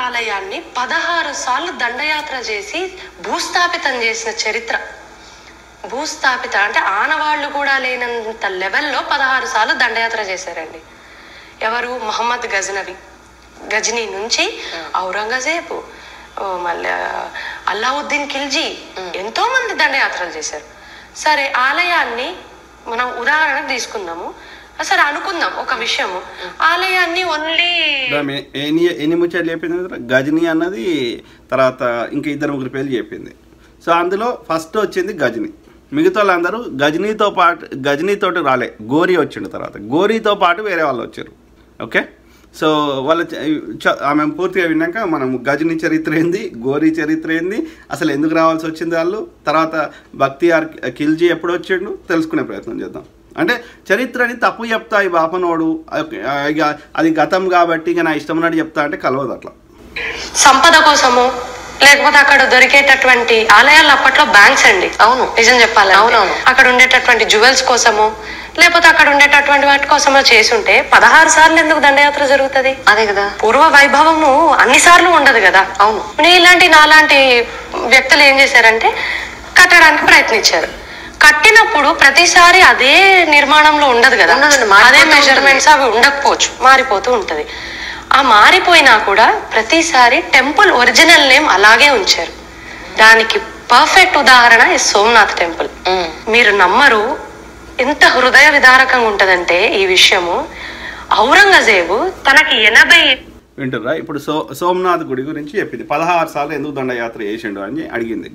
ఆలయాన్ని 16 సార్లు దండయాత్ర చేసి భూస్థాపితం చేసిన చరిత్ర. భూస్థాపిత అంటే ఆనవాళ్లు కూడా లేనంత లెవెల్లో 16 సార్లు దండయాత్ర చేశారండి. ఎవరు? మహమ్మద్ గజనీ నుంచి ఔరంగజేబు, మళ్ళీ అల్లావుద్దీన్ ఖిల్జీ, ఎంతో మంది దండయాత్రలు చేశారు. సరే, ఆలయాన్ని మనం ఉదాహరణకు తీసుకుందాము. సరే అనుకుందాం ఒక విషయము, ఆలయాన్ని ఓన్లీ ఎన్ని ముచ్చట్లు చెప్పింది గజనీ అన్నది, తర్వాత ఇంకా 2-3 పేర్లు చెప్పింది. సో అందులో ఫస్ట్ వచ్చింది గజనీ. మిగతా వాళ్ళందరూ గజనీతోటి రాలే, గోరీ వచ్చిండు. తర్వాత గోరీతో పాటు వేరే వాళ్ళు వచ్చారు. ఓకే, సో వాళ్ళ ఆమె పూర్తిగా విన్నాక మనం గజనీ చరిత్ర ఏంది, గోరీ చరిత్ర ఏంది, అసలు ఎందుకు రావాల్సి వచ్చింది వాళ్ళు, తర్వాత బక్తియార్ ఖిల్జీ ఎప్పుడు వచ్చిండు తెలుసుకునే ప్రయత్నం చేద్దాం. అంటే చరిత్రని తప్పు చెప్తా ఈ బాపనోడు, ఇక అది గతం కాబట్టి ఇక నా ఇష్టం ఉన్నట్టు చెప్తా అంటే కలవదు. అట్లా సంపద కోసము, లేకపోతే అక్కడ దొరికేటటువంటి ఆలయాలు అప్పట్లో బ్యాంక్స్ అండి. అవును, నిజం చెప్పాలి. అవునవును, అక్కడ ఉండేటటువంటి జ్యువెల్స్ కోసము, లేకపోతే అక్కడ ఉండేటటువంటి వాటి కోసమో చేసుంటే 16 సార్లు ఎందుకు దండయాత్ర జరుగుతుంది? అదే కదా, పూర్వ వైభవము అన్ని సార్లు ఉండదు కదా. అవును, నాలాంటి వ్యక్తులు ఏం చేశారంటే కట్టడానికి ప్రయత్నించారు. కట్టినప్పుడు ప్రతిసారి అదే నిర్మాణంలో ఉండదు కదా, అదే మెజర్మెంట్స్ అవి ఉండకపోవచ్చు, మారిపోతూ ఉంటది. ఆ మారిపోయినా కూడా ప్రతిసారి టెంపుల్ ఒరిజినల్ నేమ్ అలాగే ఉంచారు. దానికి పర్ఫెక్ట్ ఉదాహరణ ఈ సోమనాథ్ టెంపుల్. మీరు నమ్మరు, ఎంత హృదయ విదారకంగా ఉంటదంటే ఈ విషయము. ఔరంగజేబు తనకి 80 వింటుర్రా ఇప్పుడు సోమనాథ్ గుడి గురించి చెప్పింది. 16 సార్లు ఎందుకు దండయాత్ర చేసిండు అని అడిగింది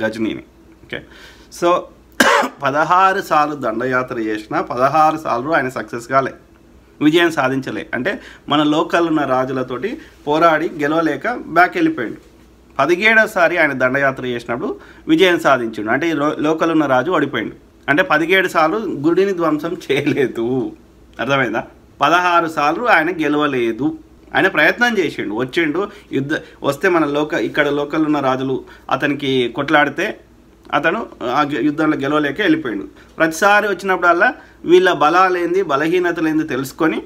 గజనీని. ఓకే, సో 16 సార్లు దండయాత్ర చేసిన 16 సార్లు ఆయన సక్సెస్ కాలే, విజయం సాధించలే. అంటే మన లోకల్ ఉన్న రాజులతోటి పోరాడి గెలవలేక బ్యాక్ వెళ్ళిపోయాడు. 17సారి ఆయన దండయాత్ర చేసినప్పుడు విజయం సాధించాడు. అంటే లోకల్ ఉన్న రాజు ఓడిపోయాడు. అంటే 17 సార్లు గుడిని ధ్వంసం చేయలేదు. అర్థమైందా? 16 సార్లు ఆయన గెలవలేదు. ఆయన ప్రయత్నం చేసిండు, వచ్చిండు, వస్తే మన ఇక్కడ లోకల్ ఉన్న రాజులు అతనికి కొట్లాడితే అతను ఆ యుద్ధంలో గెలవలేక వెళ్ళిపోయాడు. ప్రతిసారి వచ్చినప్పుడల్లా వీళ్ళ బలాలేంది బలహీనతలేంది తెలుసుకొని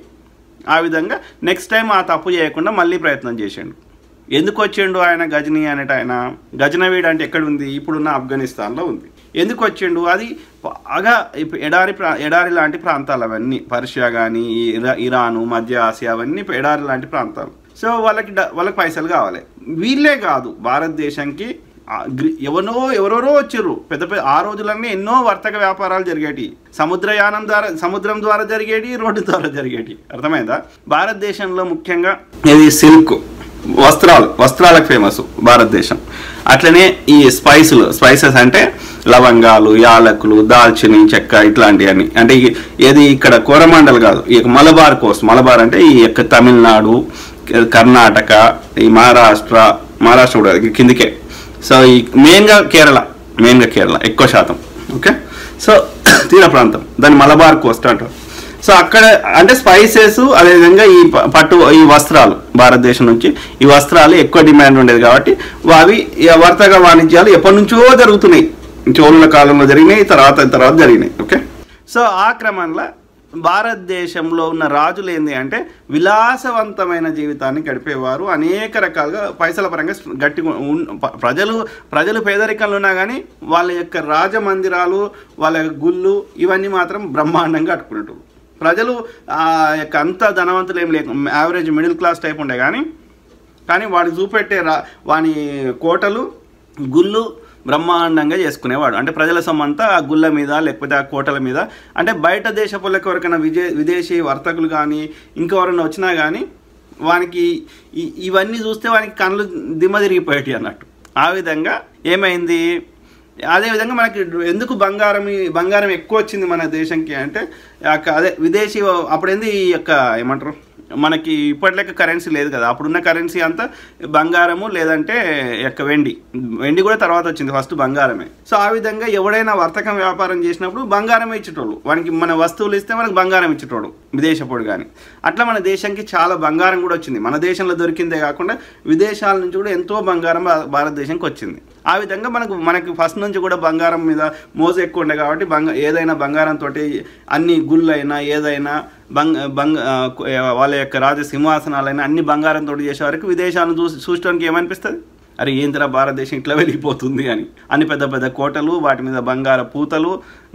ఆ విధంగా నెక్స్ట్ టైం ఆ తప్పు చేయకుండా మళ్ళీ ప్రయత్నం చేసిండు. ఎందుకు వచ్చిండు ఆయన గజనీ అనేట ఆయన? గజనవీడు అంటే ఎక్కడ ఉంది? ఇప్పుడున్న ఆఫ్ఘనిస్తాన్లో ఉంది. ఎందుకు వచ్చిండు? అది బాగా ఎడారి లాంటి ప్రాంతాలు అవన్నీ, పర్షియా కానీ ఇరాను, మధ్య ఆసియా అవన్నీ ఎడారి లాంటి ప్రాంతాలు. సో వాళ్ళకి పైసలు కావాలి. వీళ్ళే కాదు, భారతదేశానికి ఎవరెవరో వచ్చారు. పెద్ద ఆ రోజులన్నీ ఎన్నో వర్తక వ్యాపారాలు జరిగేటి, సముద్రం ద్వారా జరిగేటి, రోడ్డు ద్వారా జరిగేటి. అర్థమైందా? భారతదేశంలో ముఖ్యంగా ఇది సిల్క్ వస్త్రాలకు ఫేమస్ భారతదేశం. అట్లనే ఈ స్పైసెస్ అంటే లవంగాలు, యాలకులు, దాల్చిని చెక్క ఇట్లాంటివన్నీ. అంటే ఏది ఇక్కడ కోరమండల్ కాదు, ఈ మలబార్ కోస్ట్. మలబార్ అంటే ఈ యొక్క తమిళనాడు, కర్ణాటక, ఈ మహారాష్ట్ర కూడా కిందికే. సో ఈ మెయిన్గా కేరళ ఎక్కువ శాతం. ఓకే, సో తీర ప్రాంతం, దాన్ని మలబార్ కోస్ట్ అంటారు. సో అక్కడ అంటే స్పైసెస్, అదేవిధంగా ఈ వస్త్రాలు, భారతదేశం నుంచి ఈ వస్త్రాలు ఎక్కువ డిమాండ్ ఉండేది కాబట్టి అవి వర్తక వాణిజ్యాలు ఎప్పటి నుంచో జరుగుతున్నాయి. చోళుల కాలంలో జరిగినాయి, తర్వాత జరిగినాయి. ఓకే, సో ఆ క్రమంలో భారతదేశంలో ఉన్న రాజులు ఏంది అంటే విలాసవంతమైన జీవితాన్ని గడిపేవారు. అనేక రకాలుగా పైసల పరంగా గట్టిగా ప్రజలు పేదరికంలో ఉన్నా కానీ వాళ్ళ యొక్క రాజమందిరాలు, వాళ్ళ యొక్క గుళ్ళు ఇవన్నీ మాత్రం బ్రహ్మాండంగా కట్టుకునేట్టు. ప్రజలు యొక్క అంత ధనవంతులు ఏం లేక యావరేజ్ మిడిల్ క్లాస్ టైప్ ఉండే కానీ వాడు చూపెట్టే వాని కోటలు, గుళ్ళు బ్రహ్మాండంగా చేసుకునేవాడు. అంటే ప్రజల సొమ్మంతా ఆ గుళ్ళ మీద లేకపోతే ఆ కోటల మీద. అంటే బయట దేశపులకు ఎవరికైనా విదేశీ వర్తకులు కానీ ఇంకెవరైనా వచ్చినా కానీ వానికి ఇవన్నీ చూస్తే వానికి కళ్ళు దిమ్మ తిరిగిపోయేటి అన్నట్టు. ఆ విధంగా ఏమైంది? అదేవిధంగా మనకి ఎందుకు బంగారం ఎక్కువ వచ్చింది మన దేశంకి అంటే అదే విదేశీ అప్పుడేంది ఈ యొక్క ఏమంటారు, మనకి ఇప్పటిలేక కరెన్సీ లేదు కదా. అప్పుడున్న కరెన్సీ అంతా బంగారము, లేదంటే యొక్క వెండి కూడా తర్వాత వచ్చింది, ఫస్ట్ బంగారమే. సో ఆ విధంగా ఎవడైనా వర్తకం వ్యాపారం చేసినప్పుడు బంగారమే ఇచ్చేటోళ్ళు. వానికి మన వస్తువులు ఇస్తే మనకు బంగారం ఇచ్చేటోడు. విదేశపోడు కానీ. అట్లా మన దేశానికి చాలా బంగారం కూడా వచ్చింది. మన దేశంలో దొరికిందే కాకుండా విదేశాల నుంచి కూడా ఎంతో బంగారం భారతదేశానికి వచ్చింది. ఆ విధంగా మనకి ఫస్ట్ నుంచి కూడా బంగారం మీద మోజు ఎక్కువ ఉండే కాబట్టి ఏదైనా బంగారంతో అన్ని గుళ్ళైనా ఏదైనా వాళ్ళ యొక్క రాజసింహాసనాలైనా అన్ని బంగారంతో చేసే వరకు విదేశాలను చూడడానికి ఏమనిపిస్తుంది, అరే ఏందిరా భారతదేశం ఇట్లా వెళ్ళిపోతుంది అని. అన్ని పెద్ద పెద్ద కోటలు, వాటి మీద బంగారం పూతలు,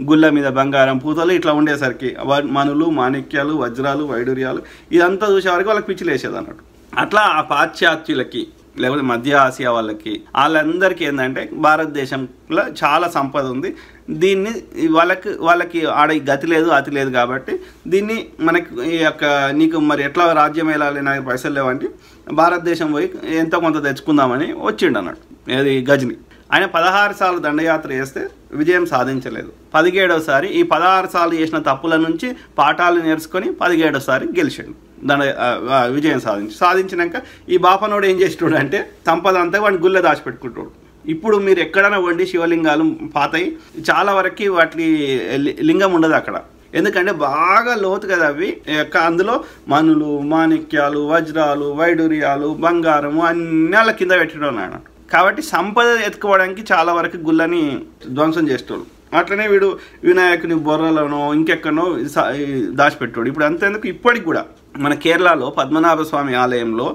గుళ్ళ మీద బంగారం పూతలు ఇట్లా ఉండేసరికి మనులు, మాణిక్యాలు, వజ్రాలు, వైడూర్యాలు ఇదంతా చూసే వరకు వాళ్ళకి పిచ్చిలేసేది అన్నట్టు. అట్లా ఆ పాశ్చాత్యులకి లేకపోతే మధ్య ఆసియా వాళ్ళందరికీ ఏంటంటే భారతదేశంలో చాలా సంపద ఉంది, దీన్ని వాళ్ళకి ఆడ గతి లేదు అతి లేదు కాబట్టి దీన్ని మనకి నీకు మరి ఎట్లా రాజ్యం వెళ్ళాలి, నాకు పైసలు లేవంటే భారతదేశం పోయి ఎంతో కొంత తెచ్చుకుందామని వచ్చిండు అన్నట్టు. ఏది గజని. ఆయన 16 సార్లు దండయాత్ర చేస్తే విజయం సాధించలేదు. 17వ సారి ఈ 16 సార్లు చేసిన తప్పుల నుంచి పాఠాలు నేర్చుకొని 17వ సారి గెలిచాడు, విజయం సాధించినాక ఈ బాపనోడు ఏం చేసినాడు అంటే సంపద అంతా వాడిని గుళ్ళ దాచిపెట్టుకుంటాడు. ఇప్పుడు మీరు ఎక్కడైనా వండి శివలింగాలు పాతాయి, చాలా వరకు వాటి లింగం ఉండదు అక్కడ, ఎందుకంటే బాగా లోతు కదా అవి. అందులో మనులు, మాణిక్యాలు, వజ్రాలు, వైడూర్యాలు, బంగారము అన్నీ వాళ్ళ కింద పెట్టడం నాయన. కాబట్టి సంపద ఎత్తుకోవడానికి చాలా వరకు గుళ్ళని ధ్వంసం చేస్తాడు. అట్లనే వీడు వినాయకుని బొర్రలను ఇంకెక్కడనో దాచిపెట్టాడు. ఇప్పుడు అంతేందుకు ఇప్పటికి కూడా మన కేరళలో పద్మనాభ స్వామి ఆలయంలో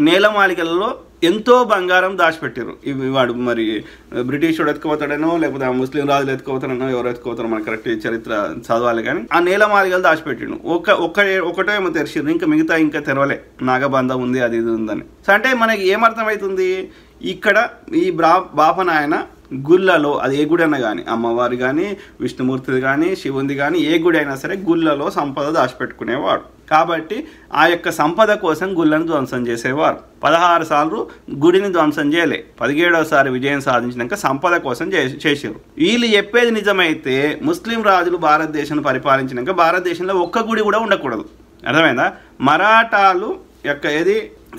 నేలమాళికలలో ఎంతో బంగారం దాచిపెట్టారు. వాడు మరి బ్రిటిష్ వాడు ఎత్తుకుపోతాడనో లేకపోతే ఆ ముస్లిం రాజులు ఎత్తుకుపోతాడనో ఎవరు ఎత్తుకుపోతారో మనకు కరెక్ట్ చరిత్ర చదవాలి. కానీ ఆ నేలమాళికలు దాచిపెట్టిండు. ఒకటో ఏమో తెరిచిర్రు, ఇంకా మిగతా ఇంకా తెరవలే, నాగబంధం ఉంది అది ఇది ఉందని. సో అంటే మనకి ఏమర్థమవుతుంది, ఇక్కడ ఈ బాపనాయన గుళ్ళలో, అది ఏ గుడి అయినా కానీ, అమ్మవారి కానీ, విష్ణుమూర్తిది కానీ, శివుంది కానీ, ఏ గుడి అయినా సరే గుళ్ళలో సంపద దాచిపెట్టుకునేవాడు. కాబట్టి ఆ యొక్క సంపద కోసం గుళ్ళను ధ్వంసం చేసేవారు. 16 సార్లు గుడిని ధ్వంసం చేయలే, 17వ సారి విజయం సాధించినాక సంపద కోసం చేశారు. వీళ్ళు చెప్పేది నిజమైతే ముస్లిం రాజులు భారతదేశాన్ని పరిపాలించినాక భారతదేశంలో ఒక్క గుడి కూడా ఉండకూడదు. అర్థమైందా? మరాఠాలు యొక్క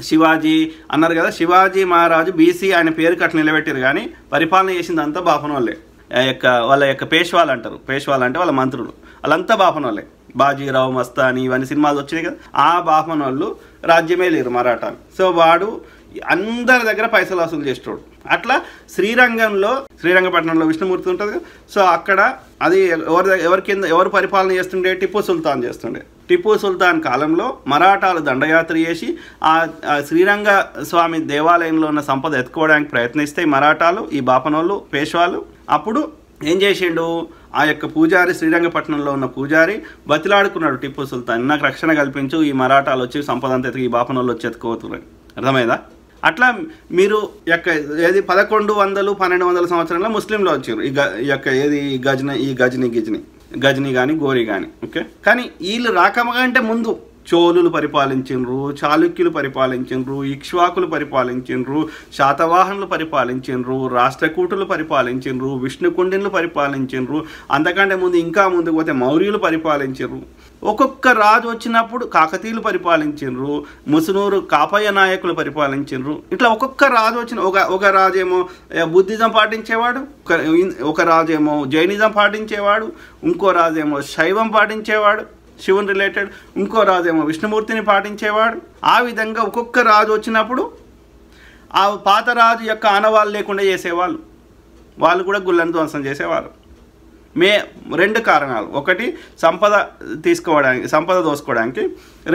శివాజీ అన్నారు కదా, శివాజీ మహారాజు బీసీ ఆయన పేరు కట్ట నిలబెట్టారు, కానీ పరిపాలన చేసింది అంతా బాపన వాళ్ళే. వాళ్ళ యొక్క పేష్వాలు అంటారు, పేష్వాలు అంటే వాళ్ళ మంత్రులు, వాళ్ళంతా బాపన వాళ్ళే. బాజీరావు, మస్తాని ఇవన్నీ సినిమాలు వచ్చినాయి కదా, ఆ బాపన వాళ్ళు రాజ్యమే లేరు మరాఠాలు. సో వాడు అందరి దగ్గర పైసలు వసూలు చేస్తాడు. అట్లా శ్రీరంగపట్నంలో విష్ణుమూర్తి ఉంటుంది కదా, సో అక్కడ అది ఎవరు పరిపాలన చేస్తుండే, టిప్పు సుల్తాన్ చేస్తుండే. టిప్పు సుల్తాన్ కాలంలో మరాఠాలు దండయాత్ర చేసి ఆ శ్రీరంగ స్వామి దేవాలయంలో ఉన్న సంపద ఎత్తుకోవడానికి ప్రయత్నిస్తే మరాఠాలు, ఈ బాపనోళ్ళు, పేష్వాలు, అప్పుడు ఏం చేసిండు, ఆ యొక్క పూజారి, శ్రీరంగపట్నంలో ఉన్న పూజారి బతిలాడుకున్నాడు టిప్పు సుల్తాన్, నాకు రక్షణ కల్పించు, ఈ మరాఠాలు వచ్చి సంపద అంతా ఎత్తుకు ఈ బాపనోళ్ళు వచ్చి ఎత్తుకోతున్నారు. అర్థమైందా? అట్లా మీరు యొక్క 1100, 1200 సంవత్సరంలో ముస్లింలు వచ్చారు. గజని కానీ గోరి కానీ. ఓకే, కానీ వీళ్ళు రాకమంటే ముందు చోళులు పరిపాలించిండ్రు, చాళుక్యులు పరిపాలించిండ్రు, ఇక్ష్వాకులు పరిపాలించిండ్రు, శాతవాహనులు పరిపాలించిండ్రు, రాష్ట్రకూటులు పరిపాలించిండ్రు, విష్ణుకుండిన్లు పరిపాలించిండ్రు, అంతకంటే ముందు ఇంకా ముందుకు పోతే మౌర్యులు పరిపాలించిండ్రు. ఒక్కొక్క రాజు వచ్చినప్పుడు కాకతీయులు పరిపాలించిండ్రు, ముసునూరు కాపయ్య నాయకులు పరిపాలించిండ్రు. ఇట్లా ఒక్కొక్క రాజు వచ్చిన ఒక రాజేమో బుద్ధిజం పాటించేవాడు, ఒక రాజేమో జైనిజం పాటించేవాడు, ఇంకో రాజేమో శైవం పాటించేవాడు శివుని రిలేటెడ్, ఇంకో రాజేమో విష్ణుమూర్తిని పాటించేవాడు. ఆ విధంగా ఒక్కొక్క రాజు వచ్చినప్పుడు ఆ పాత రాజు యొక్క ఆనవాళ్ళు లేకుండా చేసేవాళ్ళు, వాళ్ళు కూడా గుళ్ళను ధ్వంసం చేసేవారు. 2 కారణాలు, ఒకటి సంపద దోసుకోవడానికి,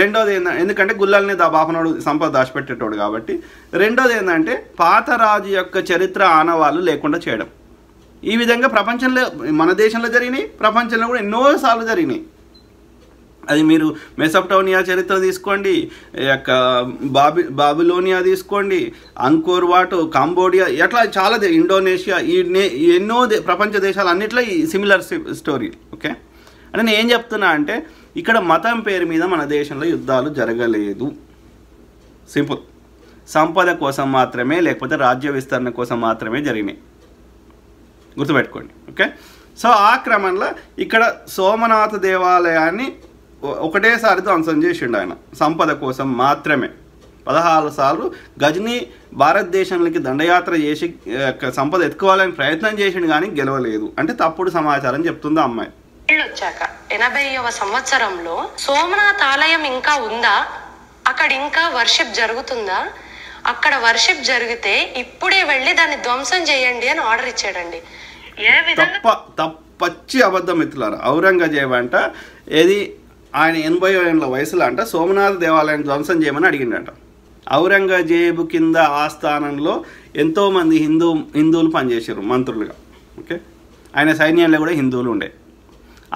రెండోది ఎందుకంటే గుళ్ళల్ని బాపనోడు సంపద దాచిపెట్టేటోడు కాబట్టి, రెండోది ఏంటంటే పాత రాజు యొక్క చరిత్ర ఆనవాళ్ళు లేకుండా చేయడం. ఈ విధంగా ప్రపంచంలో, మన దేశంలో జరిగినాయి, ప్రపంచంలో కూడా ఎన్నోసార్లు జరిగినాయి. అది మీరు మెసోపటోమియా చరిత్ర తీసుకోండి, బాబిలోనియా తీసుకోండి, అంకోర్ వాట్, కంబోడియా, ఎట్లా చాలా ఇండోనేషియా, ఎన్నో ప్రపంచ దేశాలు అన్నిట్లో ఈ సిమిలర్ స్టోరీ. ఓకే, అంటే నేను ఏం చెప్తున్నా అంటే ఇక్కడ మతం పేరు మీద మన దేశంలో యుద్ధాలు జరగలేదు. సింపుల్. సంపద కోసం మాత్రమే, లేకపోతే రాజ్య విస్తరణ కోసం మాత్రమే జరిగినాయి, గుర్తుపెట్టుకోండి. ఓకే, సో ఆ క్రమంలో ఇక్కడ సోమనాథ దేవాలయాన్ని ఒకటేసారి ధ్వంసం చేసిండు ఆయన సంపద కోసం మాత్రమే. 16 సార్లు గజని భారతదేశంలోకి దండయాత్ర చేసి సంపద ఎత్తుకోవాలని ప్రయత్నం చేసిండు, కానీ గెలవలేదు. అంటే తప్పుడు సమాచారం చెప్తుంది అమ్మాయి. వచ్చాక 80వ సంవత్సరంలో సోమనాథ్ ఆలయం ఇంకా ఉందా, అక్కడ ఇంకా వర్షిప్ జరుగుతుందా, అక్కడ వర్షిప్ జరిగితే ఇప్పుడే వెళ్ళి దాన్ని ధ్వంసం చేయండి అని ఆర్డర్ ఇచ్చాడండి. ఏ విధంగా పచ్చి అబద్ధం మిత్రులారా. ఔరంగజేబు అంట ఏది ఆయన 80 ఏళ్ళ వయసులో అంట సోమనాథ్ దేవాలయాన్ని ధ్వంసం చేయమని అడిగిండట. ఔరంగజేబు కింద ఆస్థానంలో ఎంతోమంది హిందువులు పనిచేశారు మంత్రులుగా. ఓకే, ఆయన సైన్యంలో కూడా హిందువులు ఉండే.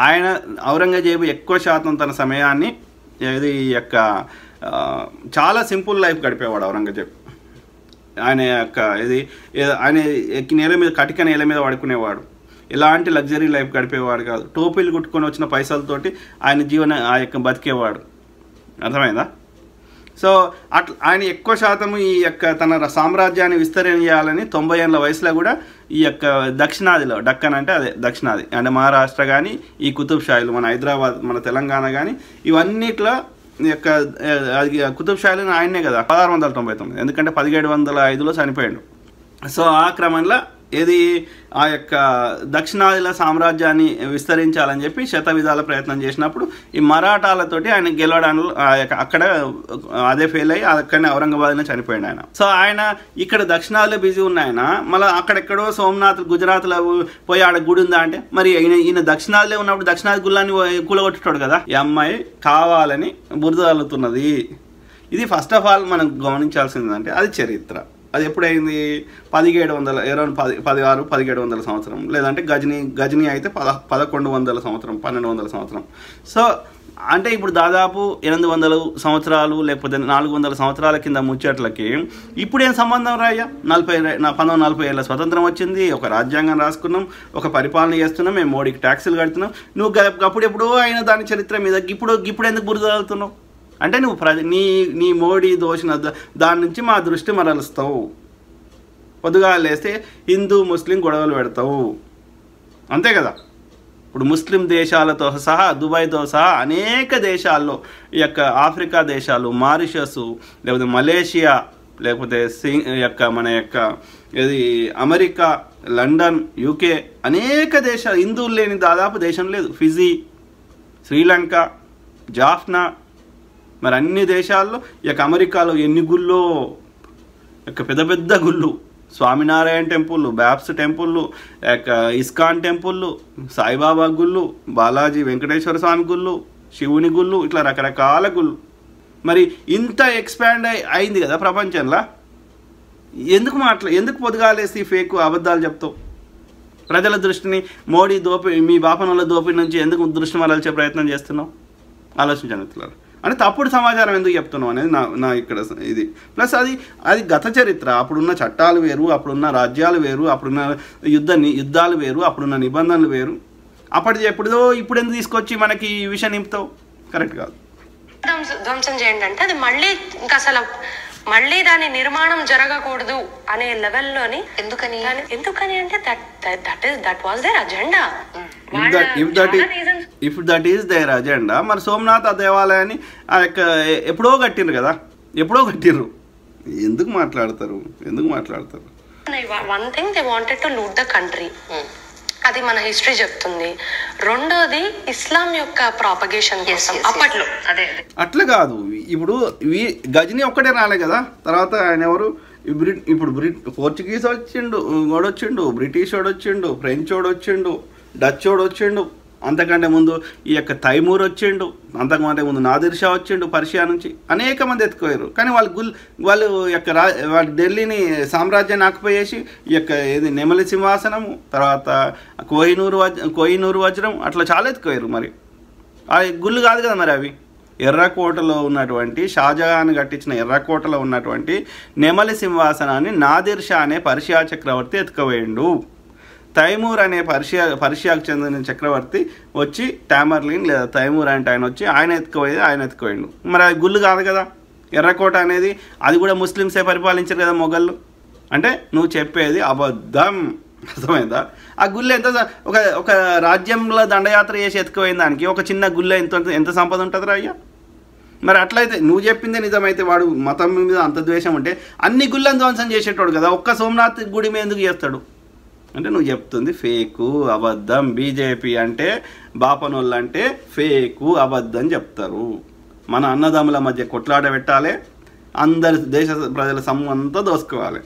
ఆయన ఔరంగజేబు ఎక్కువ శాతం తన సమయాన్ని ఇది యొక్క చాలా సింపుల్ లైఫ్ గడిపేవాడు ఔరంగజేబు. ఆయన యొక్క ఇది ఆయన నేల మీద కటిక నేల మీద పడుకునేవాడు. ఎలాంటి లగ్జరీ లైఫ్ గడిపేవాడు కాదు. టోపీలు కుట్టుకొని వచ్చిన పైసలతోటి ఆయన ఆ యొక్క బతికేవాడు. అర్థమైందా? సో అట్లా ఆయన ఎక్కువ శాతం ఈ యొక్క తన సామ్రాజ్యాన్ని విస్తరించాలని 90 ఏళ్ళ వయసులో కూడా ఈ యొక్క దక్షిణాదిలో, డక్కన్ అంటే అదే దక్షిణాది అంటే మహారాష్ట్ర కానీ ఈ కుతుబ్ షాయిలు మన హైదరాబాద్ మన తెలంగాణ కానీ ఇవన్నిట్లో ఈ యొక్క కుతుబ్ షాయిలు ఆయనే కదా 1699, ఎందుకంటే 1705లో చనిపోయాడు. సో ఆ క్రమంలో ఏది ఆ యొక్క దక్షిణాదిల సామ్రాజ్యాన్ని విస్తరించాలని చెప్పి శతవిధాల ప్రయత్నం చేసినప్పుడు ఈ మరాఠాలతోటి ఆయన గెలవడానికి అక్కడ అదే ఫెయిల్ అయ్యి అక్కడనే ఔరంగాబాద్లో చనిపోయాడు ఆయన. సో ఆయన ఇక్కడ దక్షిణాదిలో బిజీ ఉన్న ఆయన మళ్ళీ అక్కడెక్కడో సోమనాథ్ గుజరాత్లో పోయి ఆడ గుడి ఉందా అంటే మరి ఈయన దక్షిణాదిలో ఉన్నప్పుడు దక్షిణాది గుళ్ళని కూలగొట్టుతాడు కదా. ఈ అమ్మాయి కావాలని బురద తల్లుతున్నది. ఇది ఫస్ట్ ఆఫ్ ఆల్ మనం గమనించాల్సిందంటే అది చరిత్ర. అది ఎప్పుడైంది? 1700 సంవత్సరం, లేదంటే గజనీ అయితే 1100 సంవత్సరం, 1200 సంవత్సరం. సో అంటే ఇప్పుడు దాదాపు 800 సంవత్సరాలు లేకపోతే 400 సంవత్సరాల కింద ముచ్చట్లకి ఇప్పుడేం సంబంధం రాయ్యా? 1940 ఏళ్ళ స్వతంత్రం వచ్చింది, ఒక రాజ్యాంగం రాసుకున్నాం, ఒక పరిపాలన చేస్తున్నాం, మేము మోడీకి ట్యాక్సులు కడుతున్నాం. నువ్వు అప్పుడెప్పుడో అయిన దాని చరిత్ర మీద ఇప్పుడు ఎందుకు బురద చల్లుతున్నావు? అంటే నువ్వు నీ మోడీ దోషణ దాని నుంచి మా దృష్టి మరలుస్తావు. పొద్దుగా లేస్తే హిందూ ముస్లిం గొడవలు పెడతావు, అంతే కదా. ఇప్పుడు ముస్లిం దేశాలతో సహా దుబాయ్తో సహా అనేక దేశాల్లో ఈ యొక్క ఆఫ్రికా దేశాలు, మారిషస్, లేకపోతే మలేషియా, లేకపోతే మన యొక్క ఇది అమెరికా, లండన్, యూకే అనేక దేశాలు హిందువులు లేని దాదాపు దేశం లేదు. ఫిజీ, శ్రీలంక, జాఫ్నా, మరి అన్ని దేశాల్లో ఈ యొక్క అమెరికాలో ఎన్ని గుళ్ళు, యొక్క పెద్ద పెద్ద గుళ్ళు, Swaminarayan temple, BAPS temple, ISKCON temple, Saibaba గుళ్ళు, బాలాజీ వెంకటేశ్వర స్వామి గుళ్ళు, శివుని గుళ్ళు, ఇట్లా రకరకాల గుళ్ళు. మరి ఇంత ఎక్స్పాండ్ అయింది కదా ప్రపంచంలో. ఎందుకు పొద్దుగాలేసి ఫేక్ అబద్ధాలు చెప్తావు? ప్రజల దృష్టిని మోడీ మీ బాపనోళ్ళ దోపిడి నుంచి ఎందుకు దృష్టి మరల్చే ప్రయత్నం చేస్తున్నావు? ఆలోచించండి మిత్రులారా. అంటే తప్పుడు సమాచారం ఎందుకు చెప్తున్నావు అనేది నా ఇక్కడ ఇది. ప్లస్ అది గత చరిత్ర. అప్పుడున్న చట్టాలు వేరు, అప్పుడున్న రాజ్యాలు వేరు, అప్పుడున్న యుద్ధాలు వేరు, అప్పుడున్న నిబంధనలు వేరు. ఎప్పుడుదో ఇప్పుడు ఎందుకు తీసుకొచ్చి మనకి ఈ విషయం నింపుతావు? కరెక్ట్ కాదు. ధ్వంసం చేయండి అంటే అది మళ్ళీ ఇంకా అసలు మళ్ళీ దాని నిర్మాణం జరగకూడదు అనే లెవెల్లోని. ఎందుకని అంటే that was their agenda. If that is their agenda, మరి సోమనాథ్ ఆ దేవాలయాన్ని ఎప్పుడో కట్టిర్రు కదా, ఎప్పుడో కట్టిర్రు. ఎందుకు మాట్లాడతారు? One thing they wanted to loot the country, అది మన హిస్టరీ చెప్తుంది. రెండోది ఇస్లాం యొక్క ప్రాపగేషన్ కోసం అప్పట్లో. అట్లా కాదు. ఇప్పుడు గజనీ ఒక్కటే రాలే కదా, తర్వాత ఆయన ఎవరు? ఇప్పుడు పోర్చుగీస్ వచ్చిండు, బ్రిటిష్ వాడు వచ్చిండు, ఫ్రెంచ్ వాడు వచ్చిండు, డచ్ వాడు వచ్చిండు, అంతకంటే ముందు ఈ యొక్క తైమూర్ వచ్చిండు, అంతకంటే ముందు నాదిర్ షా వచ్చిండు పర్షియా నుంచి. అనేక మంది ఎత్తుకోయారు. కానీ వాళ్ళు ఢిల్లీని సామ్రాజ్యాన్ని ఆకుపోయేసి ఈ యొక్క ఏది నెమలి సింహాసనము, తర్వాత కోహినూరు వజ్రం, అట్లా చాలా ఎత్తుకోయారు. మరి అవి గుళ్ళు కాదు కదా మరి అవి. ఎర్రకోటలో ఉన్నటువంటి షాజహాన్ కట్టించిన ఎర్రకోటలో ఉన్నటువంటి నెమలి సింహాసనాన్ని నాదిర్ షా అనే పర్షియా చక్రవర్తి ఎత్తుకుపోయిండు. తైమూర్ అనే పర్షియాకు చెందిన చక్రవర్తి వచ్చి టామర్లిన్ లేదా తైమూర్ అంటే ఆయన వచ్చి ఆయన ఎత్తుకుపోయిండు. మరి అది గుళ్ళు కాదు కదా. ఎర్రకోట అనేది అది కూడా ముస్లిమ్సే పరిపాలించారు కదా మొఘళ్ళు. అంటే నువ్వు చెప్పేది అబద్ధం. అర్థమైందా? ఆ గుళ్ళు ఒక రాజ్యంలో దండయాత్ర చేసి ఎత్తుకుపోయిన దానికి ఒక చిన్న గుళ్ళ ఎంత సంపద ఉంటుంది అయ్యా? మరి అట్లయితే నువ్వు చెప్పిందే నిజమైతే వాడు మతం మీద అంత ద్వేషం ఉంటే అన్ని గుళ్ళని ధ్వంసం చేసేటోడు కదా, ఒక్క సోమనాథ్ గుడి మీద ఎందుకు చేస్తాడు? అంటే నువ్వు చెప్తుంది ఫేకు, అబద్ధం. బీజేపీ అంటే బాపనోళ్ళు అంటే ఫేకు, అబద్ధం చెప్తారు. మన అన్నదమ్ముల మధ్య కొట్లాట పెట్టాలి, అందరి దేశ ప్రజల సొమ్ము అంతా దోసుకోవాలి.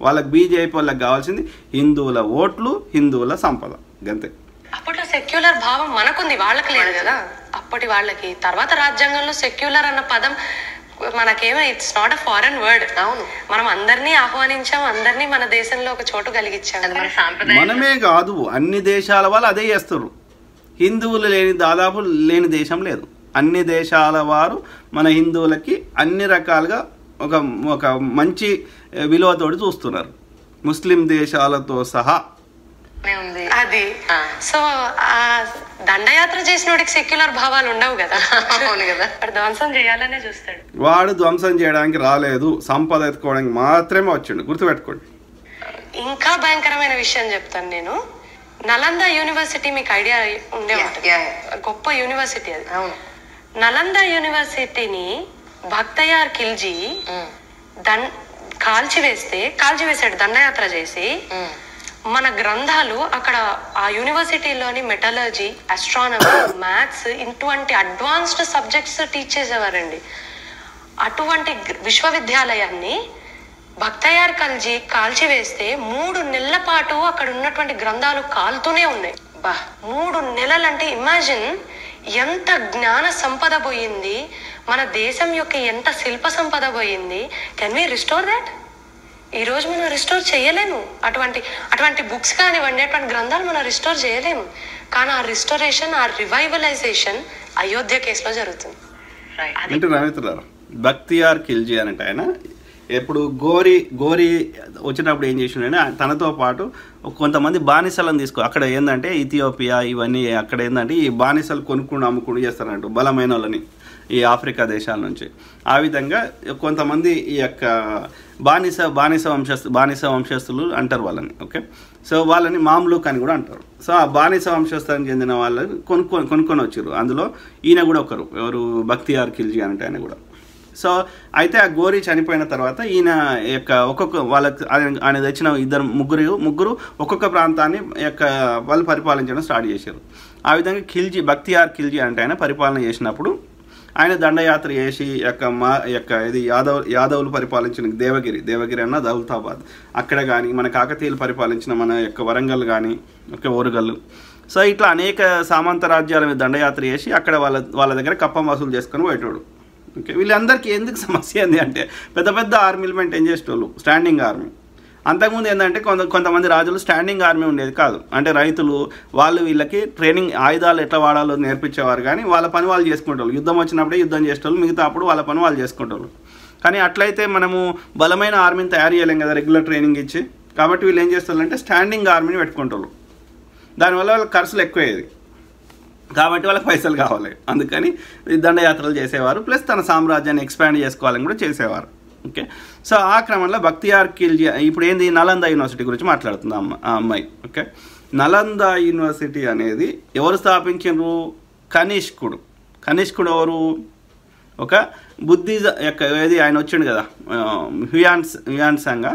వాళ్ళకి బీజేపీ వాళ్ళకి కావాల్సింది హిందువుల ఓట్లు, హిందువుల సంపద, గంతే. అప్పట్లో సెక్యులర్ భావం మనకుంది, వాళ్ళకి లేదు కదా అప్పటి వాళ్ళకి. తర్వాత రాజ్యాంగంలో సెక్యులర్ అన్న పదం మనకేమో it's not a foreign word. అవును, మనం అందరినీ ఆహ్వానించాం, అందరినీ మన దేశంలో ఒక చోటు కలిగించాం. మనమే కాదు, అన్ని దేశాల వాళ్ళు అదే చేస్తారు. హిందువులు లేని దాదాపు లేని దేశం లేదు. అన్ని దేశాల వారు మన హిందువులకి అన్ని రకాలుగా ఒక ఒక మంచి విలువతోటి చూస్తున్నారు, ముస్లిం దేశాలతో సహా. అది సో ఆ దండయాత్ర చేసిన వాడికి సెక్యులర్ భావాలు ఉండవు కదా. అవును కదా, ధ్వంసం చేయాలనే చూస్తాడు. వాడు ధ్వంసం చేయడానికి రాలేదు, సంపద ఎత్తుకోవడానికి మాత్రమే వచ్చిండు, గుర్తుపెట్టుకోండి. ఇంకా భయంకరమైన విషయం చెప్తాను నేను. నలంద యూనివర్సిటీ మీకు ఐడియా ఉండే ఉంటుంది, గొప్ప యూనివర్సిటీ అది. నలంద యూనివర్సిటీని భక్తయార్ ఖిల్జీ కాల్చివేసాడు దండయాత్ర చేసి. మన గ్రంథాలు అక్కడ ఆ యూనివర్సిటీలోని మెటలర్జీ, ఆస్ట్రానమీ, మ్యాథ్స్ ఇటువంటి అడ్వాన్స్డ్ సబ్జెక్ట్స్ టీచ్ చేసేవారండి. అటువంటి విశ్వవిద్యాలయాన్ని భక్తయార్ ఖిల్జీ కాల్చివేస్తే 3 నెలల పాటు అక్కడ ఉన్నటువంటి గ్రంథాలు కాలుతూనే ఉన్నాయి. 3 నెలలంటే ఇమాజిన్ ఎంత జ్ఞాన సంపద పోయింది, మన దేశం యొక్క ఎంత శిల్ప సంపద పోయింది. Can we restore that? ఈ రోజు మనం రిస్టోర్ చేయలేము. అటువంటి బుక్స్ కానివ్వండి, అటువంటి గ్రంథాలు మనం రిస్టోర్ చేయలేము. కానీ ఆ రిస్టోరేషన్, ఆ రివైవలైజేషన్ అయోధ్య కేసులో జరుగుతుంది. అంటే రవిత్రారు భక్తియార్ ఖిల్జీ అంటే ఆయన ఎప్పుడు గోరి వచ్చినప్పుడు ఏం చేసిండే, తనతో పాటు కొంతమంది బానిసలను అక్కడ ఏంటంటే ఇథియోపియా ఇవన్నీ అక్కడ ఏంటంటే ఈ బానిసలు కొనుక్కుని అమ్ముకుని చేస్తారంట బలమైన వాళ్ళని, ఈ ఆఫ్రికా దేశాల నుంచి. ఆ విధంగా కొంతమంది ఈ యొక్క బానిస వంశస్థులు అంటారు వాళ్ళని. ఓకే, సో వాళ్ళని మామ్లూక్ అని కూడా అంటారు. సో ఆ బానిస వంశస్థానికి చెందిన వాళ్ళని కొనుక్కొని వచ్చారు. అందులో ఈయన కూడా ఒకరు, ఎవరు భక్తియార్ ఖిల్జీ అంటే ఆయన కూడా. సో అయితే ఆ గోరి చనిపోయిన తర్వాత ఈయన యొక్క ఆయన తెచ్చిన ముగ్గురు ఒక్కొక్క ప్రాంతాన్ని వాళ్ళు పరిపాలించడం స్టార్ట్ చేశారు. ఆ విధంగా భక్తియార్ ఖిల్జీ అంటే ఆయన పరిపాలన చేసినప్పుడు ఆయన దండయాత్ర చేసి ఇది యాదవులు పరిపాలించిన దేవగిరి అన్న దౌలతాబాద్ అక్కడ కానీ, మన కాకతీయులు పరిపాలించిన మన వరంగల్ కానీ, ఓరుగల్లు. సో ఇట్లా అనేక సామంత రాజ్యాల మీద దండయాత్ర చేసి అక్కడ వాళ్ళ దగ్గర కప్పం వసూలు చేసుకొని పోయేటోడు. ఓకే, వీళ్ళందరికీ ఎందుకు సమస్య ఏంది అంటే పెద్ద పెద్ద ఆర్మీలు మెయింటైన్ చేసేటోళ్ళు, స్టాండింగ్ ఆర్మీ. అంతకుముందు ఏంటంటే కొంతమంది రాజులు స్టాండింగ్ ఆర్మీ ఉండేది కాదు. అంటే రైతులు వీళ్ళకి ట్రైనింగ్, ఆయుధాలు ఎట్లా వాడాలో నేర్పించేవారు, కానీ వాళ్ళ పని వాళ్ళు చేసుకుంటారు. యుద్ధం వచ్చినప్పుడే యుద్ధం చేసేటోళ్ళు, మిగతా అప్పుడు వాళ్ళ పని వాళ్ళు చేసుకుంటారు. కానీ అట్లయితే మనము బలమైన ఆర్మీని తయారు చేయలేం కదా రెగ్యులర్ ట్రైనింగ్ ఇచ్చి. కాబట్టి వీళ్ళు ఏం చేస్తారంటే స్టాండింగ్ ఆర్మీని పెట్టుకుంటారు. దానివల్ల వాళ్ళకి ఖర్చులు ఎక్కువయ్యేది, కాబట్టి వాళ్ళకి పైసలు కావాలి. అందుకని దండయాత్రలు చేసేవారు, ప్లస్ తన సామ్రాజ్యాన్ని ఎక్స్పాండ్ చేసుకోవాలని కూడా చేసేవారు. ఓకే, సో ఆ క్రమంలో భక్తియార్ ఖిల్జీ ఇప్పుడు ఏంది నలంద యూనివర్సిటీ గురించి మాట్లాడుతుంది ఆ అమ్మాయి. ఓకే, నలంద యూనివర్సిటీ అనేది ఎవరు స్థాపించారు? కనిష్కుడు ఎవరు? ఒక బుద్ధిజం ఏది ఆయన వచ్చిండు కదా, హ్యూయాన్ సాంగ్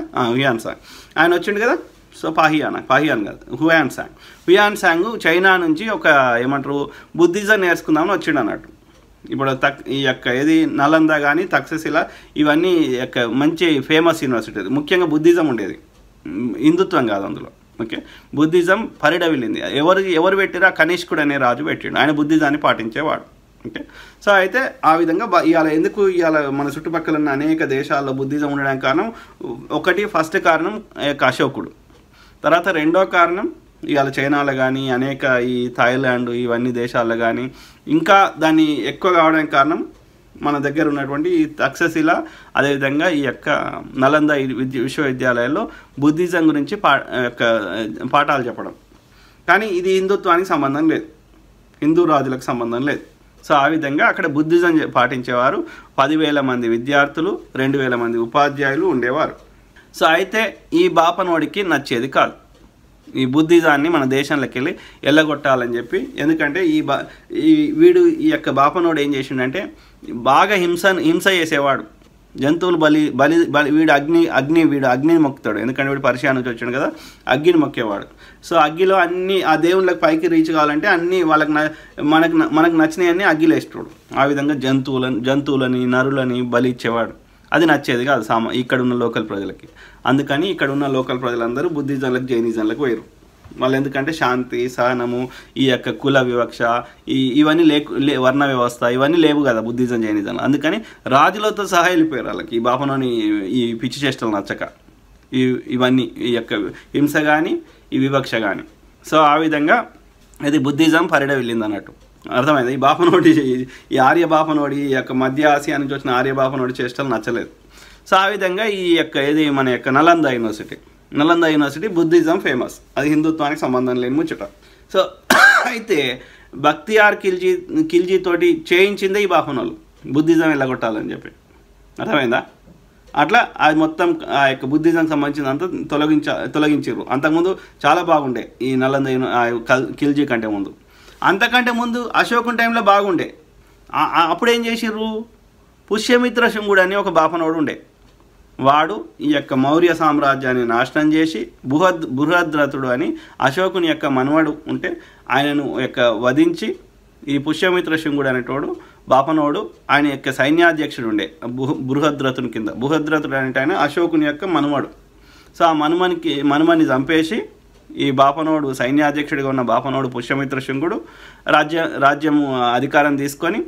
ఆయన వచ్చిండు కదా. సో పాహియాన్ కాదు, హ్యూయాన్ సాంగ్ చైనా నుంచి ఏమంటారు బుద్ధిజం నేర్చుకుందామని వచ్చిండు అన్నట్టు. ఇప్పుడు ఈ ఏది నలంద కానీ తక్షశిల ఇవన్నీ మంచి ఫేమస్ యూనివర్సిటీ. ముఖ్యంగా బుద్ధిజం ఉండేది, హిందుత్వం కాదు అందులో. ఓకే, బుద్ధిజం పరిడవిల్లింది. ఎవరు పెట్టిరా? కనిష్కుడు అనే రాజు పెట్టిండు, ఆయన బుద్ధిజాన్ని పాటించేవాడు. ఓకే, సో అయితే ఆ విధంగా ఇవాళ మన చుట్టుపక్కల ఉన్న అనేక దేశాల్లో బుద్ధిజం ఉండడానికి కారణం ఫస్ట్ కారణం అశోకుడు. తర్వాత రెండో కారణం ఇవాళ చైనాలో కానీ అనేక ఈ థాయిలాండ్ ఇవన్నీ దేశాల్లో కానీ ఇంకా దాన్ని ఎక్కువ కావడానికి కారణం మన దగ్గర ఉన్నటువంటి ఈ తక్షశిల, అదేవిధంగా ఈ నలంద విశ్వవిద్యాలయాల్లో బుద్ధిజం గురించి పాఠాలు చెప్పడం. కానీ ఇది హిందుత్వానికి సంబంధం లేదు, హిందూ రాజులకు సంబంధం లేదు. సో ఆ విధంగా అక్కడ బుద్ధిజం పాటించేవారు. 10,000 మంది విద్యార్థులు, 2,000 మంది ఉపాధ్యాయులు ఉండేవారు. సో అయితే ఈ బాపనోడికి నచ్చేది కాదు ఈ బుద్ధిజాన్ని మన దేశంలోకి వెళ్ళి ఎల్లగొట్టాలని చెప్పి. ఎందుకంటే ఈ బాపనోడు ఏం చేసిండంటే బాగా హింస చేసేవాడు. జంతువులు వీడు అగ్నిని మొక్కుతాడు, ఎందుకంటే వీడు పర్షియా నుంచి వచ్చాడు కదా, అగ్నిని మొక్కేవాడు. సో అగ్గిలో అన్ని ఆ దేవుళ్ళకి పైకి రీచ్ కావాలంటే అన్నీ మనకు నచ్చినవన్నీ అగ్గిలో వేస్తాడు. ఆ విధంగా జంతువులని నరులని బలి ఇచ్చేవాడు. అది నచ్చేది కాదు ఇక్కడ ఉన్న లోకల్ ప్రజలకి. అందుకని ఇక్కడ ఉన్న లోకల్ ప్రజలందరూ బుద్ధిజంలకు జైనిజంలకు పోయారు. వాళ్ళు ఎందుకంటే శాంతి, సహనము, ఈ యొక్క కుల వివక్ష, ఇవన్నీ వర్ణ వ్యవస్థ ఇవన్నీ లేవు కదా బుద్ధిజం జైనిజం. అందుకని రాజులతో సహా వెళ్ళిపోయారు వాళ్ళకి. ఈ బాపనోని ఈ పిచ్చి చేష్టలు నచ్చక ఇవన్నీ ఈ యొక్క హింస కానీ ఈ వివక్ష కానీ. సో ఆ విధంగా ఇది బుద్ధిజం పరిడ వెళ్ళింది అన్నట్టు. అర్థమైంది. ఈ బాపనోడి ఈ ఆర్య బాపనోడి ఈ యొక్క మధ్య ఆసియా నుంచి వచ్చిన ఆర్య బాపనోడి చేష్టలు నచ్చలేదు. సో ఆ విధంగా ఈ యొక్క ఇది మన యొక్క నలంద యూనివర్సిటీ బుద్ధిజం ఫేమస్. అది హిందుత్వానికి సంబంధం లేని ముచ్చట. సో అయితే బక్తియార్ ఖిల్జీ తోటి చేయించిందే ఈ బాపనోళ్ళు బుద్ధిజం వెళ్ళగొట్టాలని చెప్పి. అర్థమైందా? అట్లా అది మొత్తం ఆ యొక్క బుద్ధిజంకి సంబంధించినంత తొలగించారు. అంతకుముందు చాలా బాగుండే ఈ నలంద ఖిల్జీ కంటే ముందు. అంతకంటే ముందు అశోకుని టైంలో బాగుండే. అప్పుడు ఏం చేసిర్రు, పుష్యమిత్ర శుంగుడు అని ఒక బాపనోడు ఉండే. వాడు ఈ యొక్క మౌర్య సామ్రాజ్యాన్ని నాశనం చేసి బృహద్రథుడు అని అశోకుని యొక్క మనవడు ఉంటే ఆయనను యొక్క వధించి ఈ పుష్యమిత్ర శుంగుడు అనేటోడు బాపనోడు ఆయన యొక్క సైన్యాధ్యక్షుడు ఉండే బృహద్రథుని కింద. బృహద్రథుడు అంటే ఆయన అశోకుని యొక్క మనుమడు. సో ఆ మనుమని చంపేసి ఈ బాపనోడు సైన్యాధ్యక్షుడిగా ఉన్న బాపనోడు పుష్యమిత్ర శుంగుడు రాజ్యము అధికారం తీసుకొని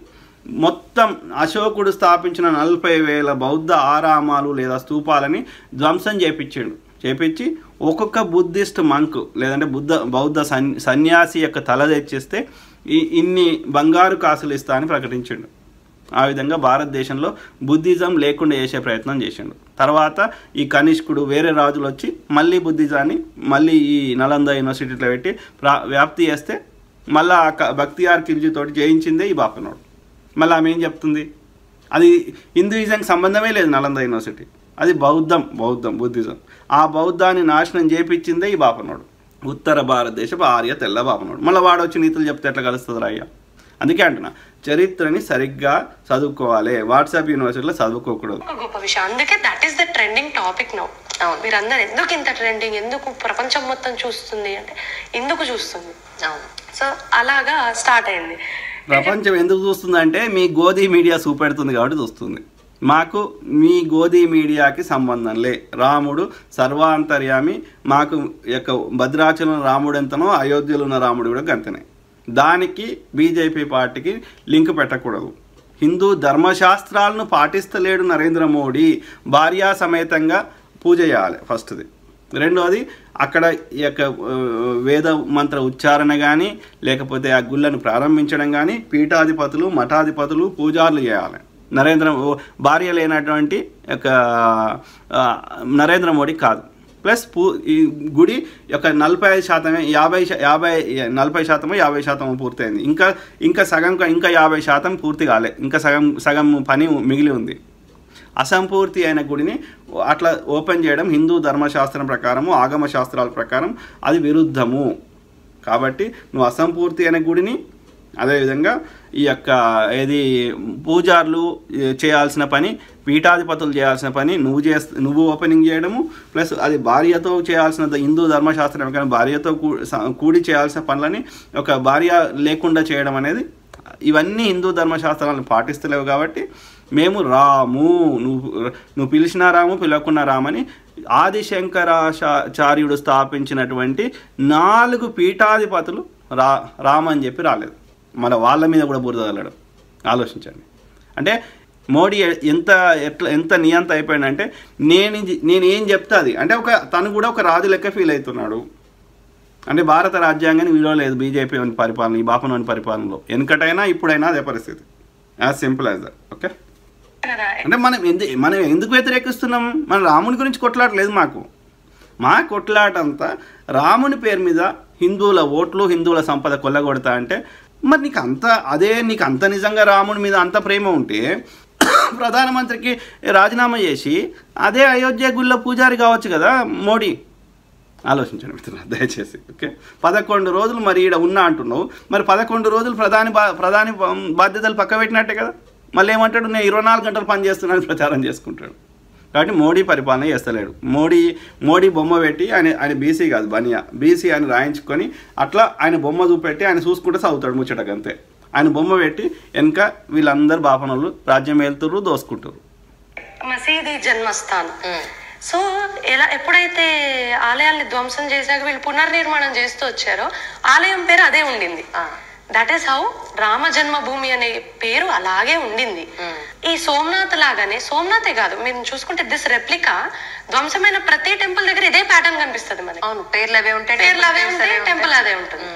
మొత్తం అశోకుడు స్థాపించిన 40,000 బౌద్ధ ఆరామాలు లేదా స్తూపాలని ధ్వంసం చేపించి ఒక్కొక్క బుద్ధిస్ట్ మంక్ లేదంటే బౌద్ధ సన్యాసి యొక్క తల తెచ్చిస్తే ఇన్ని బంగారు కాసులు ఇస్తా అని ప్రకటించిండు. ఆ విధంగా భారతదేశంలో బుద్ధిజం లేకుండా చేసే ప్రయత్నం చేసిండు. తర్వాత ఈ కనిష్కుడు వేరే రాజులు వచ్చి మళ్ళీ బుద్ధిజాన్ని మళ్ళీ ఈ నలంద యూనివర్సిటీలో పెట్టి వ్యాప్తి చేస్తే మళ్ళీ బక్తియార్ ఖిల్జీ తోటి జయించిందే ఈ బాపనోడు. మళ్ళీ ఆమె ఏం చెప్తుంది, అది హిందూయిజంకి సంబంధమే లేదు నలంద యూనివర్సిటీ, అది బుద్ధిజం. ఆ బౌద్ధాన్ని నాశనం చేపించిందే ఈ బాపనోడు, ఉత్తర భారతదేశపు ఆర్య తెల్ల బాపనోడు. మళ్ళీ వాడు వచ్చి నీతులు చెప్తే ఎట్లా కలుస్తుంది అయ్యా? అందుకే అంటున్నా, చరిత్రని సరిగ్గా చదువుకోవాలి, వాట్సాప్ యూనివర్సిటీలో చదువుకోకూడదు. గొప్ప విషయం. అందుకే that is the trending topic now. మీరందరూ ఎందుకు ఇంత ట్రెండింగ్, ఎందుకు ప్రపంచం మొత్తం చూస్తుంది అంటే ఎందుకు చూస్తుంది. సో అలాగా స్టార్ట్ అయింది. ప్రపంచం ఎందుకు చూస్తుంది అంటే మీ గోధీ మీడియా చూపెడుతుంది కాబట్టి చూస్తుంది. మాకు మీ గోధీ మీడియాకి సంబంధం లే. రాముడు సర్వాంతర్యామి. మాకు యొక్క భద్రాచలం రాముడు ఎంతనో అయోధ్యలో ఉన్న రాముడు కూడా గంతనే. దానికి బీజేపీ పార్టీకి లింక్ పెట్టకూడదు. హిందూ ధర్మశాస్త్రాలను పాటిస్తలేడు నరేంద్ర మోడీ. భార్యా సమేతంగా పూజ చేయాలి ఫస్ట్ది. రెండోది అక్కడ ఈ యొక్క వేద మంత్ర ఉచ్చారణ కానీ లేకపోతే ఆ గుళ్ళను ప్రారంభించడం కానీ పీఠాధిపతులు మఠాధిపతులు పూజారులు చేయాలి. భార్య లేనటువంటి యొక్క నరేంద్ర మోడీ కాదు. ప్లస్ ఈ గుడి యొక్క 45% 50% పూర్తయింది. ఇంకా సగం 50% పూర్తి కాలే. ఇంకా సగం పని మిగిలి ఉంది. అసంపూర్తి అయిన గుడిని అట్లా ఓపెన్ చేయడం హిందూ ధర్మశాస్త్రం ప్రకారము ఆగమ శాస్త్రాల ప్రకారం అది విరుద్ధము. కాబట్టి నువ్వు అసంపూర్తి అయిన గుడిని అదేవిధంగా ఈ యొక్క పూజారులు చేయాల్సిన పని, పీఠాధిపతులు చేయాల్సిన పని నువ్వు ఓపెనింగ్ చేయడము, ప్లస్ అది భార్యతో చేయాల్సిన హిందూ ధర్మశాస్త్రం కానీ భార్యతో కూడి చేయాల్సిన పనులని ఒక భార్య లేకుండా చేయడం అనేది ఇవన్నీ హిందూ ధర్మశాస్త్రాలను పాటిస్తలేవు. కాబట్టి మేము రాము, నువ్వు పిలిచినా రాము పిలవకున్నా రామని ఆదిశంకరాచార్యుడు స్థాపించినటువంటి 4 పీఠాధిపతులు రామని చెప్పి రాలేదు. మన వాళ్ళ మీద కూడా బురద చల్లడం. ఆలోచించండి. అంటే మోడీ ఎంత నియంత అయిపోయిందంటే నేను ఏం చెప్తా అది అంటే తను కూడా ఒక రాజు లెక్క ఫీల్ అవుతున్నాడు. అంటే భారత రాజ్యాంగాన్ని విలువ లేదు బీజేపీ పరిపాలన, ఈ బాపనోని పరిపాలనలో. వెనకటైనా ఇప్పుడైనా అదే పరిస్థితి. As simple as that. Okay. అంటే మనం ఎందుకు వ్యతిరేకిస్తున్నాం? మన రాముని గురించి కొట్లాడలేదు. మా కొట్లాట అంతా రాముని పేరు మీద హిందువుల ఓట్లు హిందువుల సంపద కొల్లగొడతా అంటే మరి నీకు అంత నిజంగా రాముని మీద అంత ప్రేమ ఉంటే ప్రధానమంత్రికి రాజీనామా చేసి అదే అయోధ్య గుళ్ళ పూజారి కావచ్చు కదా మోడీ. ఆలోచించండి మిత్రులు దయచేసి. ఓకే. 11 రోజులు మరి ఈడ ఉన్నా అంటున్నావు, మరి 11 రోజులు ప్రధాని బాధ్యతలు పక్క పెట్టినట్టే కదా. మళ్ళీ ఏమంటాడు, నేను 24 గంటలు పని చేస్తున్నాను ప్రచారం చేసుకుంటాడు. కాబట్టి మోడీ పరిపాలన చేస్తలేడు. మోడీ బొమ్మ పెట్టి ఆయన బీసీ కాదు బనియా, బీసీ అని రాయించుకొని అట్లా ఆయన బొమ్మ చూపెట్టి ఆయన చూసుకుంటే చదువుతాడు ముచ్చటకు అంతే. ఆయన బొమ్మ పెట్టి వెనక వీళ్ళందరూ బాపనోళ్ళు రాజ్యం వెళ్తుర్రు, దోసుకుంటారు. మసీదీ జన్మస్థానం. సో ఎప్పుడైతే ఆలయాల్ని ధ్వంసం చేశాక వీళ్ళు పునర్నిర్మాణం చేస్తూ వచ్చారో ఆలయం పేరు అదే ఉండింది. దట్ ఈస్ హౌ రామ జన్మభూమి అనే పేరు అలాగే ఉండింది. ఈ సోమనాథ్ లాగానే, సోమనాథే కాదు మీరు చూసుకుంటే దిస్ రెప్లికా ధ్వంసమైన ప్రతి టెంపుల్ దగ్గర ఇదే ప్యాటర్న్ కనిపిస్తుంది మనకి. అవును, పేర్లు అవే ఉంటాయి, టెంపుల్ అదే ఉంటుంది.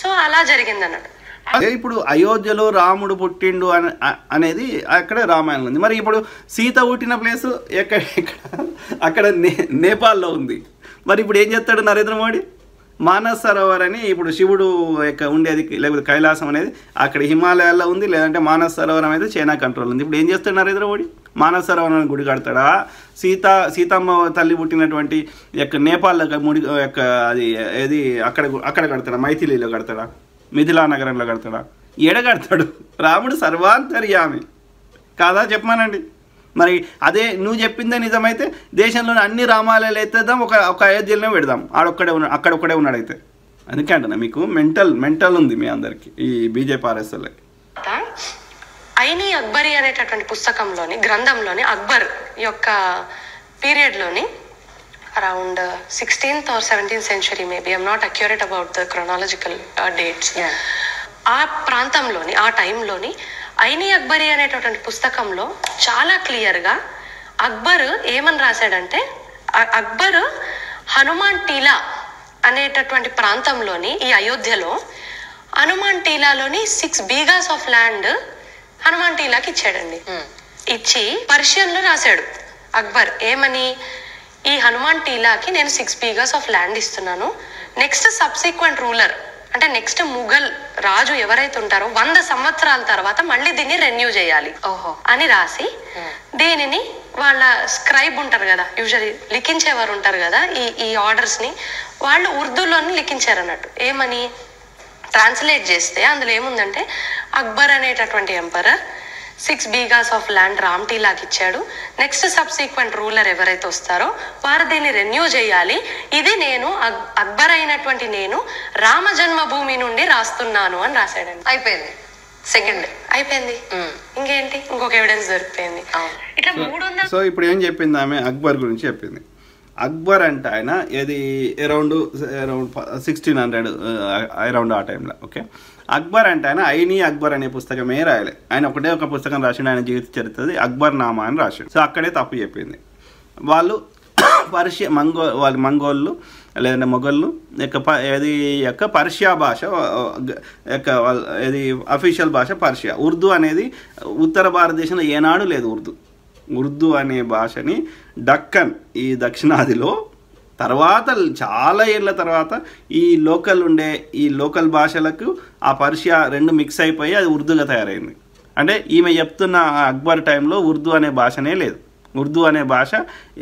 సో అలా జరిగింది అన్నట్టు. అదే ఇప్పుడు అయోధ్యలో రాముడు పుట్టిండు అనేది అక్కడ రామాయణం ఉంది. మరి ఇప్పుడు సీత పుట్టిన ప్లేస్ ఎక్కడ అక్కడ నేపాల్లో ఉంది. మరి ఇప్పుడు ఏం చేస్తాడు నరేంద్ర మోడీ? మానస్ సరోవర్ అని ఇప్పుడు శివుడు ఉండేది లేకపోతే కైలాసం అనేది అక్కడ హిమాలయాల్లో ఉంది, లేదంటే మానస్ సరోవరం అయితే చైనా కంట్రోల్ ఉంది. ఇప్పుడు ఏం చేస్తాడు నరేంద్ర మోడీ? మానస్ సరోవరాన్ని గుడి కడతాడా? సీతమ్మ తల్లి పుట్టినటువంటి నేపాల్లో ముడి అది ఏది అక్కడ కడతాడా? మైథిలీలో కడతాడా? మిథిలా నగరంలో కడతాడా? ఎడగడతాడు? రాముడు సర్వాంతర్యామి కాదా చెప్పమానండి. మరి అదే నువ్వు చెప్పిందే నిజమైతే దేశంలోని అన్ని రామాలయాలు ఎత్తేద్దాం, ఒక అయోధ్యలోనే పెడదాం, అక్కడొక్కడే ఉన్నాడైతే. అందుకే అంటున్నా మీకు మెంటల్ ఉంది మీ అందరికి ఈ బీజేపీ ఆర్ఎస్ఎల్కి. ఐనీ అక్బరీ అనేటటువంటి పుస్తకంలోని గ్రంథంలోని అక్బర్ యొక్క పీరియడ్లోని around 16th or 17th century maybe, I'm not accurate about the chronological dates. ఆ ప్రాంతంలోని ఆ టైంలోని ఐనీ అక్బరీ అనేటటువంటి పుస్తకంలో చాలా క్లియర్గా అక్బర్ ఏమని రాశాడంటే, అక్బర్ హనుమాన్ టీలా అనేటటువంటి ప్రాంతంలోని ఈ అయోధ్యలో హనుమాన్ టీలాలోని 6 బీగాస్ ఆఫ్ ల్యాండ్ హనుమాన్ టీలాకి ఇచ్చాడండి. ఇచ్చి పర్షియన్లో రాశాడు అక్బర్ ఏమని, ఈ హనుమాన్ టీలాకి నేను 6 బీగాస్ ఆఫ్ ల్యాండ్ ఇస్తున్నాను, నెక్స్ట్ సబ్సిక్వెంట్ రూలర్ అంటే నెక్స్ట్ ముఘల్ రాజు ఎవరైతే ఉంటారో 100 సంవత్సరాల తర్వాత మళ్ళీ దీన్ని రెన్యూ చేయాలి అని రాసి, దీనిని వాళ్ళ స్క్రైబ్ ఉంటారు కదా, యూజువల్లీ లిఖించేవారు ఉంటారు కదా ఈ ఆర్డర్స్ ని, వాళ్ళు ఉర్దూలోని లిఖించారు అన్నట్టు. ఏమని ట్రాన్స్లేట్ చేస్తే అందులో ఏముందంటే, అక్బర్ అనేటటువంటి ఎంపరర్ 6 బీగాస్ ఆఫ్ ల్యాండ్ రామ్టీలాకి ఇచ్చాడు, నెక్స్ట్ సబ్సీక్వెంట్ రూలర్ ఎవరైతే వస్తారో వారు దీన్ని రెన్యూ చేయాలి, ఇది నేను అక్బర్ అయినటువంటి నేను రామ జన్మభూమి నుండి రాస్తున్నాను అని రాశాడండి. అయిపోయింది, సెకండ్ అయిపోయింది. ఇంకేంటి, ఇంకొక ఎవిడెన్స్ దొరికిపోయింది. ఇట్లా 300. సో ఇప్పుడు ఏం చెప్పింది ఆమె? అక్బర్ గురించి చెప్పింది. అక్బర్ అంటే ఆయన ఏది అరౌండ్ 1600 అరౌండ్ ఆ టైంలో. ఓకే, అక్బర్ అంటే ఆయన ఐనీ అక్బర్ అనే పుస్తకమే రాయలే. ఆయన ఒకటే ఒక పుస్తకం రాసిండు, ఆయన జీవిత చరిత్రది అక్బర్ నామా అని రాసిండు. సో అక్కడే తప్పు చెప్పింది. వాళ్ళు వాళ్ళు మంగోళ్ళు లేదంటే మొఘళ్ళు యొక్క పర్షియా భాష ఏది అఫీషియల్ భాష పర్షియా. ఉర్దూ అనేది ఉత్తర భారతదేశంలో ఏనాడు లేదు. ఉర్దూ అనే భాషని డక్కన్ ఈ దక్షిణాదిలో తర్వాత చాలా ఏళ్ళ తర్వాత ఈ లోకల్ భాషలకు ఆ పర్షియా రెండు మిక్స్ అయిపోయి అది ఉర్దూగా తయారైంది. అంటే ఈమె చెప్తున్న అక్బర్ టైంలో ఉర్దూ అనే భాషనే లేదు. ఉర్దూ అనే భాష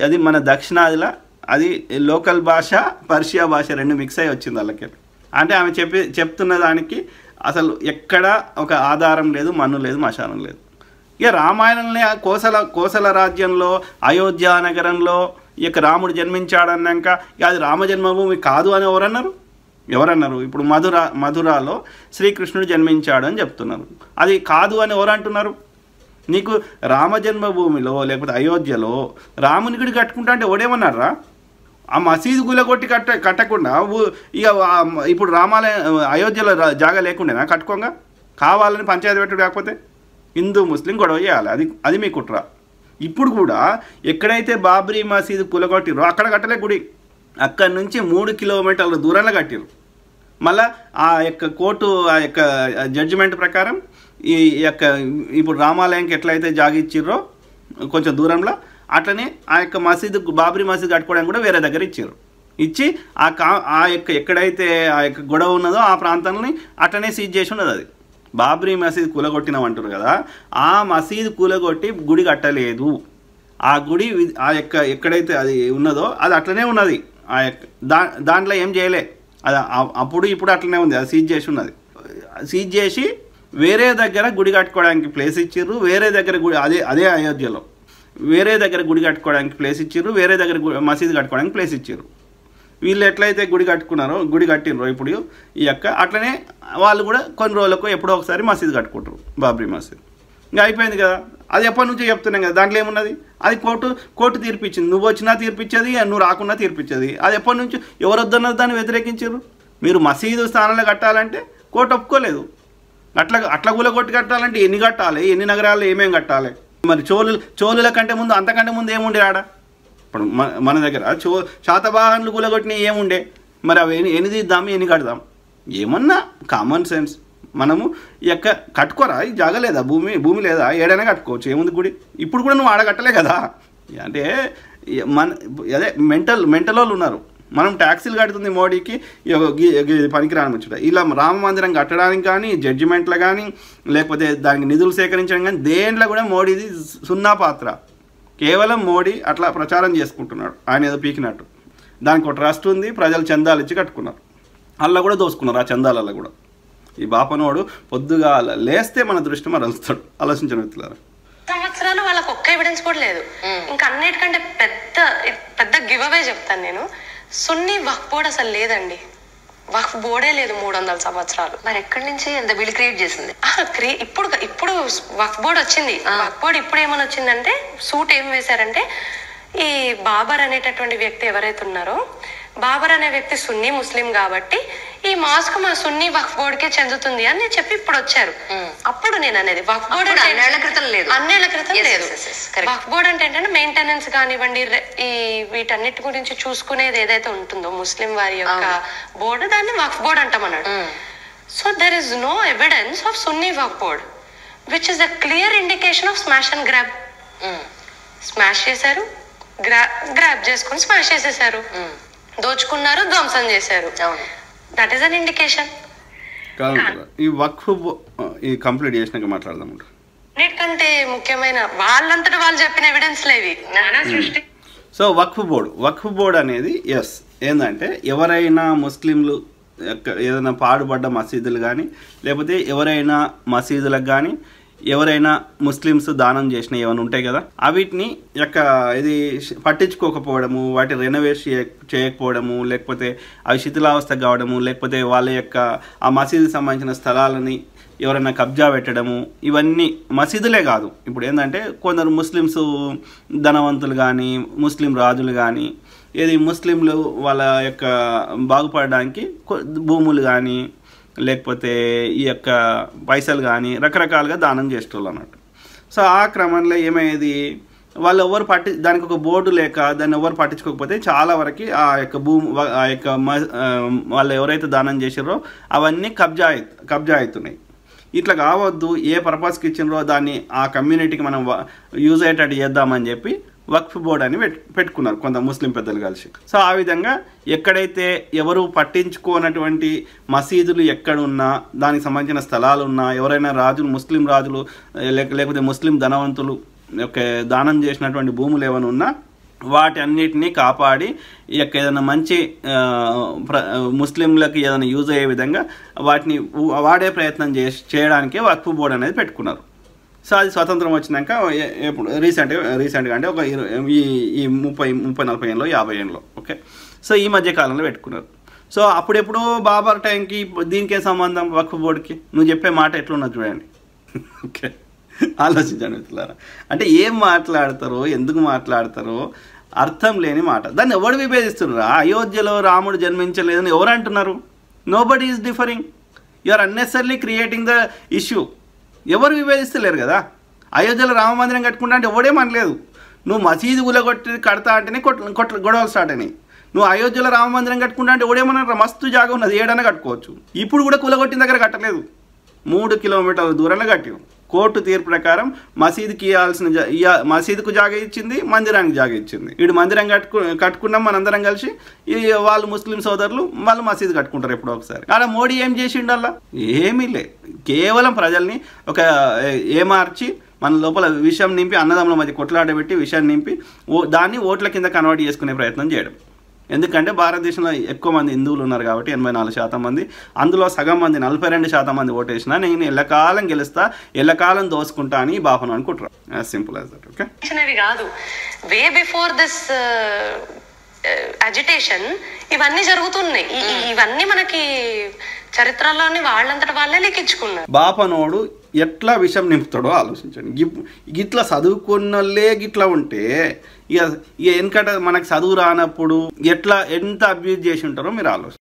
అది మన దక్షిణాదిలో అది లోకల్ భాష పర్షియా భాష రెండు మిక్స్ అయి వచ్చింది వాళ్ళకి. అంటే ఆమె చెప్తున్న దానికి అసలు ఎక్కడ ఒక ఆధారం లేదు, మన్ను లేదు, మశానం లేదు. ఇక రామాయణంలో కోసల రాజ్యంలో అయోధ్య నగరంలో ఇక రాముడు జన్మించాడన్నాక ఇక అది రామజన్మభూమి కాదు అని ఎవరన్నారు? ఇప్పుడు మధురాలో శ్రీకృష్ణుడు జన్మించాడు అని చెప్తున్నారు. అది కాదు అని ఎవరంటున్నారు? నీకు రామజన్మభూమిలో లేకపోతే అయోధ్యలో రాముని గుడి కట్టుకుంటా అంటే ఓడేమన్నారా? ఆ మసీదు గులగొట్టి కట్టకుండా ఇక ఇప్పుడు అయోధ్యలో జాగా లేకుండేనా కట్టుకోగా? కావాలని పంచాయతీ పెట్టుడు, కాకపోతే హిందూ ముస్లిం గొడవ చేయాలి. అది మీ కుట్ర. ఇప్పుడు కూడా ఎక్కడైతే బాబ్రీ మసీదు కూలగొట్టిరో అక్కడ కట్టలే గుడి, అక్కడి నుంచి 3 కిలోమీటర్ల దూరంలో కట్టిరు. మళ్ళీ ఆ యొక్క కోర్టు ఆ యొక్క జడ్జిమెంట్ ప్రకారం ఈ యొక్క ఇప్పుడు రామాలయంకి ఎట్లయితే జాగిచ్చిర్రో కొంచెం దూరంలో అట్లనే ఆ యొక్క మసీదు బాబ్రీ మసీదు కట్టుకోవడానికి కూడా వేరే దగ్గర ఇచ్చి ఆ యొక్క ఎక్కడైతే ఆ యొక్క గొడవ ఉన్నదో ఆ ప్రాంతాన్ని అట్లనే సీజ్ చేసి ఉన్నది. అది బాబ్రీ మసీదు కూలగొట్టినామంటారు కదా, ఆ మసీదు కూలగొట్టి గుడి కట్టలేదు. ఆ గుడి ఆ యొక్క ఎక్కడైతే అది ఉన్నదో అది అట్లనే ఉన్నది. ఆ యొక్క దాంట్లో ఏం చేయలే. అది అప్పుడు ఇప్పుడు అట్లనే ఉంది. అది సీజ్ చేసి ఉన్నది. సీజ్ చేసి వేరే దగ్గర గుడి కట్టుకోవడానికి ప్లేస్ ఇచ్చిర్రు, వేరే దగ్గర గుడి అదే అయోధ్యలో వేరే దగ్గర గుడి కట్టుకోవడానికి ప్లేస్ ఇచ్చిర్రు, వేరే దగ్గర మసీదు కట్టుకోవడానికి ప్లేస్ ఇచ్చిర్రు. వీళ్ళు ఎట్లయితే గుడి కట్టినరో ఇప్పుడు ఈ యొక్క అట్లనే వాళ్ళు కూడా కొన్ని రోజులకు ఎప్పుడో ఒకసారి మసీదు కట్టుకుంటారు, బాబ్రీ మసీదు. ఇంకా అయిపోయింది కదా, అది ఎప్పటి నుంచో చెప్తున్నాం కదా, దాంట్లో ఏమున్నది, అది కోర్టు తీర్పిచ్చింది. నువ్వు వచ్చినా తీర్పిచ్చేది, నువ్వు రాకున్నా తీర్పిచ్చేది. అది ఎప్పటి నుంచో ఎవరు వద్దన్నారు దాన్ని వ్యతిరేకించారు. మీరు మసీదు స్థానంలో కట్టాలంటే కోర్టు ఒప్పుకోలేదు. అట్లా కూలగొట్టి కట్టాలంటే ఎన్ని కట్టాలి, ఎన్ని నగరాల్లో ఏమేమి కట్టాలి. మరి చోళుల కంటే ముందు అంతకంటే ముందు ఏముండే ఆడ? ఇప్పుడు మన దగ్గర శాతవాహనులు కూలగొట్టిన ఏముండే? మరి అవి ఎన్ని తీద్దాం, ఎన్ని కడదాం? ఏమన్నా కామన్ సెన్స్. మనము ఈ యొక్క కట్టుకోరా, ఈ జాగ లేదా, భూమి లేదా, ఏడైనా కట్టుకోవచ్చు, ఏముంది గుడి. ఇప్పుడు కూడా నువ్వు ఆడ కట్టలే కదా. అంటే అదే మెంటల్ వాళ్ళు ఉన్నారు. మనం ట్యాక్సీలు కడుతుంది మోడీకి పనికిరాని ముచ్చట. ఇలా రామ మందిరం కట్టడానికి కానీ, జడ్జిమెంట్లో కానీ, లేకపోతే దానికి నిధులు సేకరించడం కానీ దేంట్లో కూడా మోడీది సున్నా పాత్ర. కేవలం మోడీ అట్లా ప్రచారం చేసుకుంటున్నాడు, ఆయన ఏదో పీకినట్టు. దానికి ఒక ట్రస్ట్ ఉంది, ప్రజలు చందాలు ఇచ్చి కట్టుకున్నారు, అలా కూడా దోసుకున్నారు. ఆ చందాలలో కూడా ఈ బాపనోడు పొద్దుగా లేస్తే మన దృష్టి మరలుస్తాడు. ఆలోచించిన వ్యక్తులారా, సంవత్సరాలు వాళ్ళకి ఒక్క ఎవిడెన్స్ కూడా లేదు. ఇంకా అన్నిటికంటే పెద్ద గివ్ అవే చెప్తాను నేను. సున్నీ వక్ఫ్ బోర్డ్ అసలు లేదండి, వక్ఫ్ బోర్డే లేదు 300 సంవత్సరాలు. మరి ఎక్కడి నుంచి ఎంత బిల్ క్రియేట్ చేసింది? ఇప్పుడు వక్ఫ్ బోర్డ్ వచ్చింది. వక్ఫ్ బోర్డ్ ఇప్పుడు ఏమని వచ్చిందంటే, సూట్ ఏం వేశారంటే, ఈ బాబర్ అనేటటువంటి వ్యక్తి ఎవరైతే ఉన్నారో, బాబర్ అనే వ్యక్తి సున్నీ ముస్లిం కాబట్టి ఈ మాస్క్ మా సున్నీ వక్ఫ్ బోర్డ్ కే చెందుతుంది అని చెప్పి ఇప్పుడు వచ్చారు. అప్పుడు నేను అనేది వక్ఫ్ బోర్డ్ అన్నేళ్ల క్రితం లేదు. వక్ఫ్ బోర్డ్ అంటే ఏంటంటే మెయింటెనెన్స్ కానివ్వండి, ఈ వీటన్నిటి గురించి చూసుకునేది ఏదైతే ఉంటుందో ముస్లిం వారి యొక్క బోర్డు, దాన్ని వక్ఫ్ బోర్డ్ అంటామన్నాడు. So there is no evidence of Sunni Waqf board which is a clear indication of smash and grab. Smash చేశారు, గ్రాబ్ చేసుకుని స్మాష్ చేసేసారు, దోచుకున్నారు, ధ్వంసం చేశారు. That is an indication. ఈ వక్ఫ్ ఈ కంప్లీట్ చేసినాక మాట్లాడదాం. అన్నిటికంటే ముఖ్యమైన వాళ్ళంతటా వాళ్ళు చెప్పిన ఎవిడెన్స్ లేవి. సో వక్ఫ్ బోర్డ్ అనేది ఏంటంటే ఎవరైనా ముస్లింలు ఏదైనా పాడుపడ్డ మసీదులు కానీ, లేకపోతే ఎవరైనా మసీదులకు కానీ, ఎవరైనా ముస్లిమ్స్ దానం చేసిన ఏమైనా ఉంటాయి కదా, అవిటిని ఇది పట్టించుకోకపోవడము, వాటి రెనోవేట్ చేయకపోవడము, లేకపోతే అవి శిథిలావస్థ కావడము, లేకపోతే వాళ్ళ యొక్క ఆ మసీదుకి సంబంధించిన స్థలాలని ఎవరైనా కబ్జా పెట్టడము, ఇవన్నీ మసీదులే కాదు. ఇప్పుడు ఏంటంటే కొందరు ముస్లిమ్స్ ధనవంతులు కానీ, ముస్లిం రాజులు కానీ, ముస్లింలు వాళ్ళ యొక్క బాగుపడడానికి భూములు కానీ, లేకపోతే ఈ యొక్క పైసలు కానీ రకరకాలుగా దానం చేసేవాళ్ళు అన్నట్టు. సో ఆ క్రమంలో ఏమయ్యేది, వాళ్ళు ఎవరు దానికి ఒక బోర్డు లేక దాన్ని ఎవరు పట్టించుకోకపోతే చాలా వరకు ఆ యొక్క వాళ్ళు ఎవరైతే దానం చేసారో అవన్నీ కబ్జా అవుతున్నాయి. ఇట్లా కావద్దు, ఏ పర్పస్కి ఇచ్చినారో దాన్ని ఆ కమ్యూనిటీకి మనం యూజ్ అయ్యేటట్టు చేద్దామని చెప్పి వక్ఫ్ బోర్డ్ అని పెట్టుకున్నారు కొంత ముస్లిం పెద్దలు కలిసి. సో ఆ విధంగా ఎక్కడైతే ఎవరు పట్టించుకోనటువంటి మసీదులు ఎక్కడున్నా, దానికి సంబంధించిన స్థలాలు ఉన్నా, ఎవరైనా రాజులు, ముస్లిం రాజులు లేకపోతే ముస్లిం ధనవంతులు దానం చేసినటువంటి భూములు ఏమైనా ఉన్నా వాటి అన్నిటినీ కాపాడి ఏదైనా మంచి ముస్లింలకి ఏదైనా యూజ్ అయ్యే విధంగా వాటిని వాడే ప్రయత్నం చేయడానికే వక్ఫ్ బోర్డ్ అనేది పెట్టుకున్నారు. సో అది స్వతంత్రం వచ్చినాక ఎప్పుడు రీసెంట్గా అంటే ఒక ఈ 30-40 ఏళ్ళలో 50 ఏళ్ళలో సో ఈ మధ్య కాలంలో పెట్టుకున్నారు. సో అప్పుడెప్పుడో బాబర్ టైంకి దీనికే సంబంధం వక్ఫ్ బోర్డుకి. నువ్వు చెప్పే మాట ఎట్లున్నది చూడండి. ఆలోచించండి మిత్రులారా. అంటే ఏం మాట్లాడతారో, ఎందుకు మాట్లాడతారో అర్థం లేని మాట. దాన్ని ఎవడు విభేదిస్తున్నారు? అయోధ్యలో రాముడు జన్మించలేదని ఎవరు అంటున్నారు? Nobody is differing. You are unnecessarily creating the issue. ఎవరు విభేదిస్తలేరు కదా. అయోధ్యలో రామ మందిరం కట్టుకుంటా అంటే ఎవడేమనలేదు. నువ్వు మసీదు గులగొట్టి కడతా అంటేనే గొడవలు స్టార్ట్ అయినాయి. నువ్వు అయోధ్యలో రామ మందిరం కట్టుకుంటా అంటే ఎవడేమన్నా మస్తు జాగా ఉన్నది, ఏడైనా కట్టుకోవచ్చు. ఇప్పుడు కూడా కులగొట్టిన దగ్గర కట్టలేదు, 3 కిలోమీటర్ల దూరంలో కట్టావు. కోర్టు తీర్పు ప్రకారం మసీదుకి మసీదుకు జాగ ఇచ్చింది, మందిరానికి జాగ ఇచ్చింది. వీడు మందిరం కట్టుకున్నాం మనందరం కలిసి, వాళ్ళు ముస్లిం సోదరులు వాళ్ళు మసీదు కట్టుకుంటారు ఎప్పుడో ఒకసారి. అలా మోడీ ఏం చేసిండల్లా? ఏమీ లే, కేవలం ప్రజల్ని ఏమార్చి మన లోపల విషయం నింపి, అన్నదమ్ముల మధ్య కొట్లాడబెట్టి విషయం నింపి దాన్ని ఓట్ల కింద కన్వర్ట్ చేసుకునే ప్రయత్నం చేయడం. ఎందుకంటే భారతదేశంలో ఎక్కువ మంది హిందువులు ఉన్నారు కాబట్టి 84% మంది, అందులో సగం మంది 42% మంది ఓటేసినా నేను ఎల్లకాలం గెలుస్తా, ఎల్లకాలం దోసుకుంటా అని బాపను అనుకుంటారు. As simple as that. Okay, కాదు, వే బిఫోర్ దిస్ అజిటేషన్ ఇవన్నీ జరుగుతున్నాయి. ఇవన్నీ మనకి చరిత్రలోని వాళ్ళంతట వాళ్ళే లిఖించుకున్నారు. బాపనోడు ఎట్లా విషం నింపుతాడో ఆలోచించండి. గిట్లా చదువుకున్నోళ్ళే గిట్లా ఉంటే ఇక వెనకట మనకు చదువు రానప్పుడు ఎట్లా ఎంత అబ్యూజ్ చేసి ఉంటారో మీరు ఆలోచించండి.